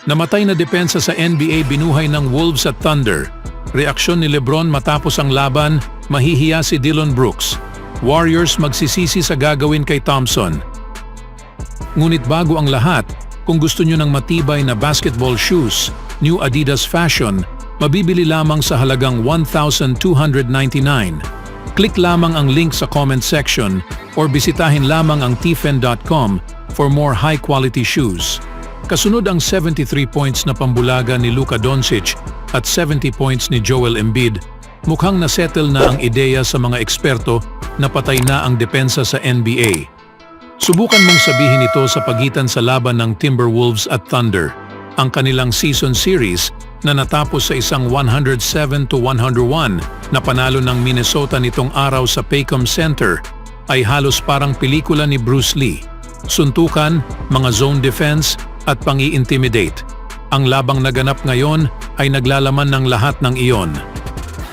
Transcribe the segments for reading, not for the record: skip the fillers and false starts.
Namatay na depensa sa NBA binuhay ng Wolves at Thunder. Reaksyon ni LeBron matapos ang laban, mahihiya si Dillon Brooks. Warriors magsisisi sa gagawin kay Thompson. Ngunit bago ang lahat, kung gusto nyo ng matibay na basketball shoes, New Adidas Fashion, mabibili lamang sa halagang $1,299. Click lamang ang link sa comment section or bisitahin lamang ang tifen.com for more high-quality shoes. Kasunod ang 73 points na pambulaga ni Luka Doncic at 70 points ni Joel Embiid, mukhang nasettle na ang ideya sa mga eksperto na patay na ang depensa sa NBA. Subukan mong sabihin ito sa pagitan sa laban ng Timberwolves at Thunder. Ang kanilang season series na natapos sa isang 107-101 na panalo ng Minnesota nitong araw sa Paycom Center ay halos parang pelikula ni Bruce Lee. Suntukan, mga zone defense at pang-i-intimidate. Ang labang naganap ngayon ay naglalaman ng lahat ng iyon.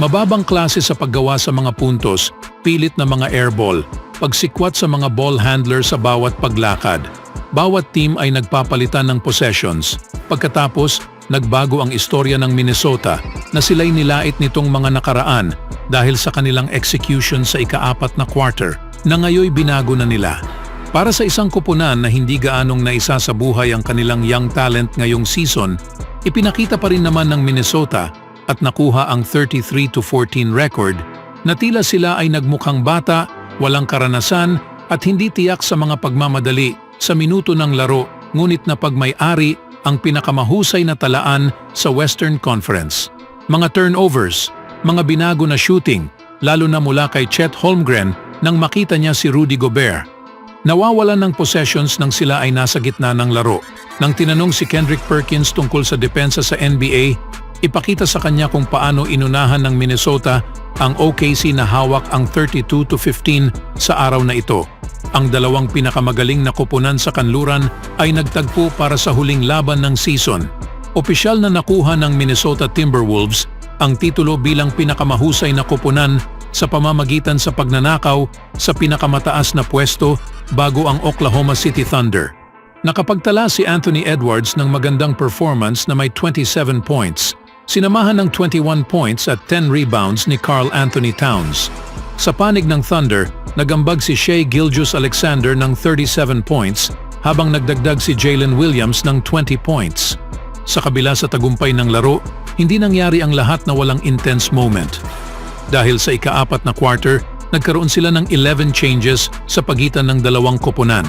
Mababang klase sa paggawa sa mga puntos, pilit na mga airball, pagsikwat sa mga ball handler sa bawat paglakad. Bawat team ay nagpapalitan ng possessions. Pagkatapos, nagbago ang istorya ng Minnesota na sila'y nilait nitong mga nakaraan dahil sa kanilang execution sa ika-4 na quarter na ngayoy binago na nila. Para sa isang koponan na hindi gaanong naisa sa buhay ang kanilang young talent ngayong season, ipinakita pa rin naman ng Minnesota at nakuha ang 33-14 record na tila sila ay nagmukhang bata, walang karanasan at hindi tiyak sa mga pagmamadali sa minuto ng laro, ngunit na pagmay-ari ang pinakamahusay na talaan sa Western Conference. Mga turnovers, mga binago na shooting, lalo na mula kay Chet Holmgren nang makita niya si Rudy Gobert. Nawawalan ng possessions nang sila ay nasa gitna ng laro. Nang tinanong si Kendrick Perkins tungkol sa depensa sa NBA, ipakita sa kanya kung paano inunahan ng Minnesota ang OKC na hawak ang 32-15 sa araw na ito. Ang dalawang pinakamagaling na koponan sa kanluran ay nagtagpo para sa huling laban ng season. Opisyal na nakuha ng Minnesota Timberwolves ang titulo bilang pinakamahusay na koponan sa pamamagitan sa pagnanakaw sa pinakamataas na pwesto bago ang Oklahoma City Thunder. Nakapagtala si Anthony Edwards ng magandang performance na may 27 points, sinamahan ng 21 points at 10 rebounds ni Karl Anthony Towns. Sa panig ng Thunder, nagambag si Shai Gilgeous-Alexander ng 37 points habang nagdagdag si Jalen Williams ng 20 points. Sa kabila sa tagumpay ng laro, hindi nangyari ang lahat na walang intense moment. Dahil sa ika-4 na quarter, nagkaroon sila ng 11 changes sa pagitan ng dalawang koponan.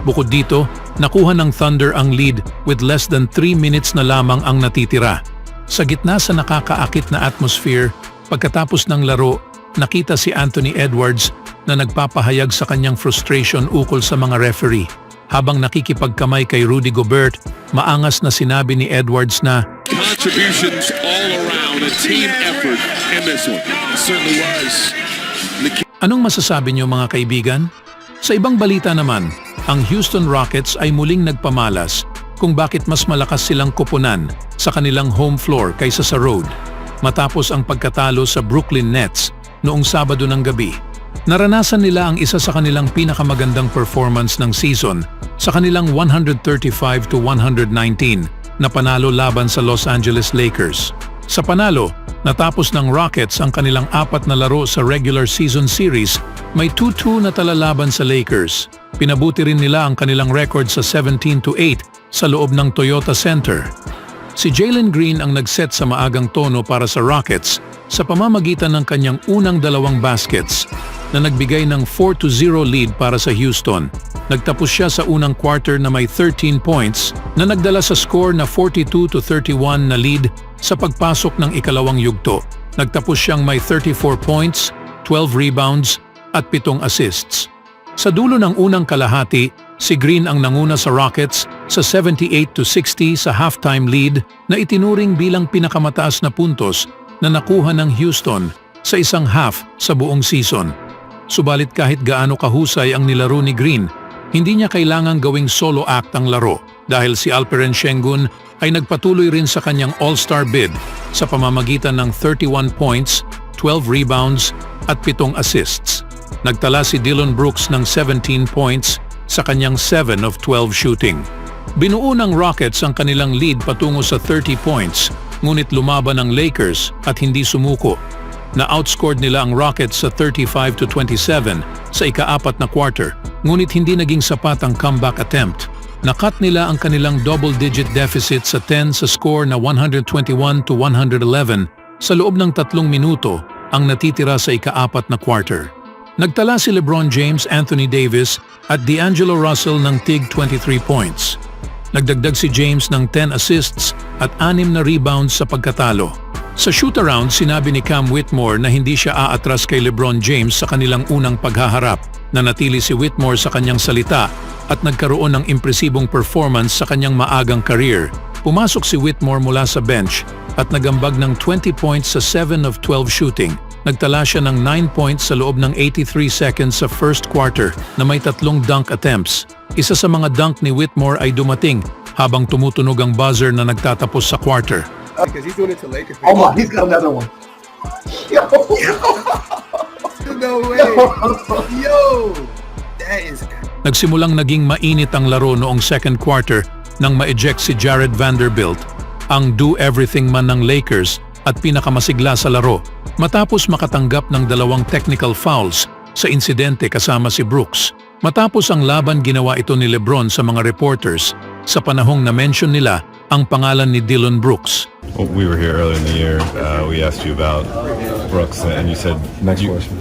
Bukod dito, nakuha ng Thunder ang lead with less than 3 minutes na lamang ang natitira. Sa gitna sa nakakaakit na atmosphere, pagkatapos ng laro, nakita si Anthony Edwards na nagpapahayag sa kanyang frustration ukol sa mga referee. Habang nakikipagkamay kay Rudy Gobert, maangas na sinabi ni Edwards na contributions all around, a team effort in this one. It certainly was. Anong masasabi niyo mga kaibigan? Sa ibang balita naman, ang Houston Rockets ay muling nagpamalas kung bakit mas malakas silang koponan sa kanilang home floor kaysa sa road matapos ang pagkatalo sa Brooklyn Nets noong Sabado ng gabi. Naranasan nila ang isa sa kanilang pinakamagandang performance ng season sa kanilang 135-119 na panalo laban sa Los Angeles Lakers. Sa panalo, natapos ng Rockets ang kanilang 4 na laro sa regular season series, may 2-2 na talalaban sa Lakers. Pinabuti rin nila ang kanilang record sa 17-8 sa loob ng Toyota Center. Si Jalen Green ang nagset sa maagang tono para sa Rockets sa pamamagitan ng kanyang unang 2 baskets na nagbigay ng 4-0 lead para sa Houston. Nagtapos siya sa unang quarter na may 13 points na nagdala sa score na 42-31 na lead sa pagpasok ng ikalawang yugto. Nagtapos siyang may 34 points, 12 rebounds at 7 assists. Sa dulo ng unang kalahati, si Green ang nanguna sa Rockets sa 78-60 sa halftime lead na itinuring bilang pinakamataas na puntos na nakuha ng Houston sa isang half sa buong season. Subalit kahit gaano kahusay ang nilaro ni Green, hindi niya kailangang gawing solo act ang laro dahil si Alperen Sengun ay nagpatuloy rin sa kanyang all-star bid sa pamamagitan ng 31 points, 12 rebounds at 7 assists. Nagtala si Dillon Brooks ng 17 points sa kanyang 7 of 12 shooting. Binuo ng Rockets ang kanilang lead patungo sa 30 points, ngunit lumaban ang Lakers at hindi sumuko. Na-outscored nila ang Rockets sa 35-27 sa ika-4 na quarter, ngunit hindi naging sapat ang comeback attempt. Nakat nila ang kanilang double-digit deficit sa 10 sa score na 121-111 sa loob ng 3 minuto ang natitira sa ika-4 na quarter. Nagtala si LeBron James, Anthony Davis at D'Angelo Russell ng tig 23 points. Nagdagdag si James ng 10 assists at 6 na rebounds sa pagkatalo. Sa shoot-around, sinabi ni Cam Whitmore na hindi siya aatras kay LeBron James sa kanilang unang paghaharap. Nanatili si Whitmore sa kanyang salita at nagkaroon ng impresibong performance sa kanyang maagang career. Pumasok si Whitmore mula sa bench at nagambag ng 20 points sa 7 of 12 shooting. Nagtala siya ng 9 points sa loob ng 83 seconds sa first quarter na may 3 dunk attempts. Isa sa mga dunk ni Whitmore ay dumating habang tumutunog ang buzzer na nagtatapos sa quarter. Because he's doing it to Lakers. Oh my, he's got another one. Yo. No way. Yo. That is... Nagsimulang naging mainit ang laro noong second quarter nang ma-eject si Jared Vanderbilt, ang do-everything man ng Lakers at pinakamasigla sa laro, matapos makatanggap ng 2 technical fouls sa insidente kasama si Brooks. Matapos ang laban, ginawa ito ni LeBron sa mga reporters sa panahong na-mention nila ang pangalan ni Dillon Brooks. Well, we were here earlier in the year. We asked you about Brooks, and you said Next question.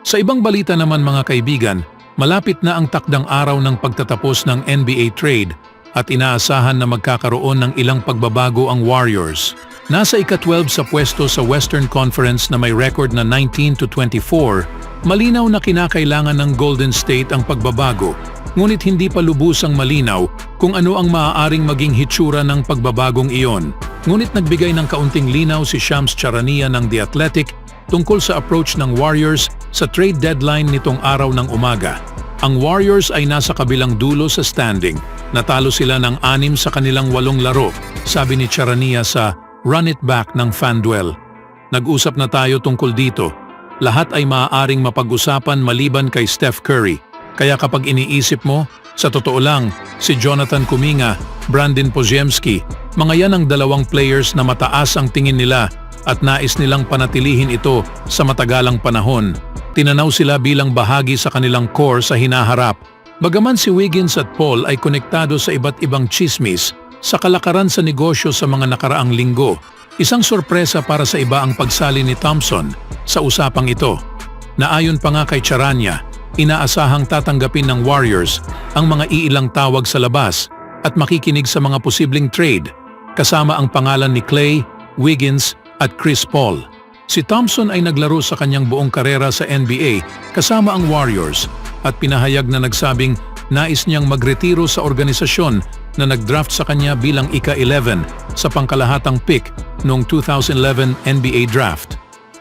Sa ibang balita naman mga kaibigan, malapit na ang takdang araw ng pagtatapos ng NBA trade at inaasahan na magkakaroon ng ilang pagbabago ang Warriors. Nasa ika-12 sa pwesto sa Western Conference na may record na 19-24, malinaw na kinakailangan ng Golden State ang pagbabago, ngunit hindi pa lubusang malinaw kung ano ang maaaring maging hitsura ng pagbabagong iyon. Ngunit nagbigay ng kaunting linaw si Shams Charania ng The Athletic tungkol sa approach ng Warriors sa trade deadline nitong araw ng umaga. Ang Warriors ay nasa kabilang dulo sa standing. Natalo sila ng 6 sa kanilang 8 laro, sabi ni Charania sa Run It Back ng FanDuel. Nag-usap na tayo tungkol dito. Lahat ay maaaring mapag-usapan maliban kay Steph Curry. Kaya kapag iniisip mo, sa totoo lang, si Jonathan Kuminga, Brandon Podziemski, mga yan ang 2 players na mataas ang tingin nila at nais nilang panatilihin ito sa matagalang panahon. Tinanaw sila bilang bahagi sa kanilang core sa hinaharap. Bagaman si Wiggins at Paul ay konektado sa iba't ibang chismis sa kalakaran sa negosyo sa mga nakaraang linggo, isang sorpresa para sa iba ang pagsali ni Thompson sa usapang ito. Naayon pa nga kay Charania, inaasahang tatanggapin ng Warriors ang mga iilang tawag sa labas at makikinig sa mga posibleng trade, kasama ang pangalan ni Klay, Wiggins at Chris Paul. Si Thompson ay naglaro sa kanyang buong karera sa NBA kasama ang Warriors at pinahayag na nagsabing nais niyang magretiro sa organisasyon na nag-draft sa kanya bilang ika-11 sa pangkalahatang pick noong 2011 NBA Draft.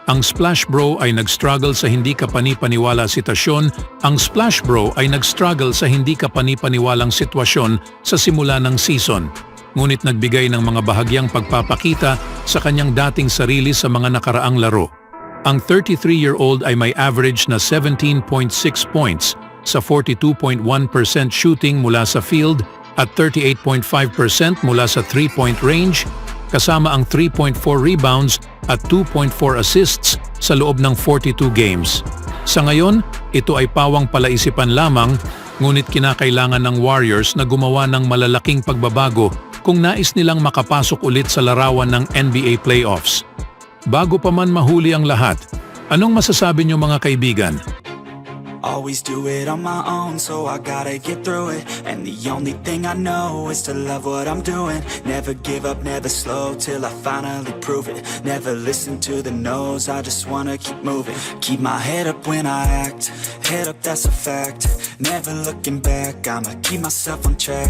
Ang Splash Bro ay nag-struggle sa hindi kapani-paniwala sitwasyon. Ang Splash Bro ay nag-struggle sa hindi kapani-paniwalang sitwasyon sa simula ng season. Ngunit nagbigay ng mga bahagyang pagpapakita sa kanyang dating sarili sa mga nakaraang laro. Ang 33-year-old ay may average na 17.6 points sa 42.1% shooting mula sa field at 38.5% mula sa 3-point range, kasama ang 3.4 rebounds at 2.4 assists sa loob ng 42 games. Sa ngayon, ito ay pawang palaisipan lamang, ngunit kinakailangan ng Warriors na gumawa ng malalaking pagbabago kung nais nilang makapasok ulit sa larawan ng NBA playoffs. Bago pa man mahuli ang lahat, anong masasabi niyo mga kaibigan? Always do it on my own, so I gotta get through it. And the only thing I know is to love what I'm doing. Never give up, never slow, till I finally prove it. Never listen to the no's, I just wanna keep moving. Keep my head up when I act, head up, that's a fact. Never looking back, I'ma keep myself on track.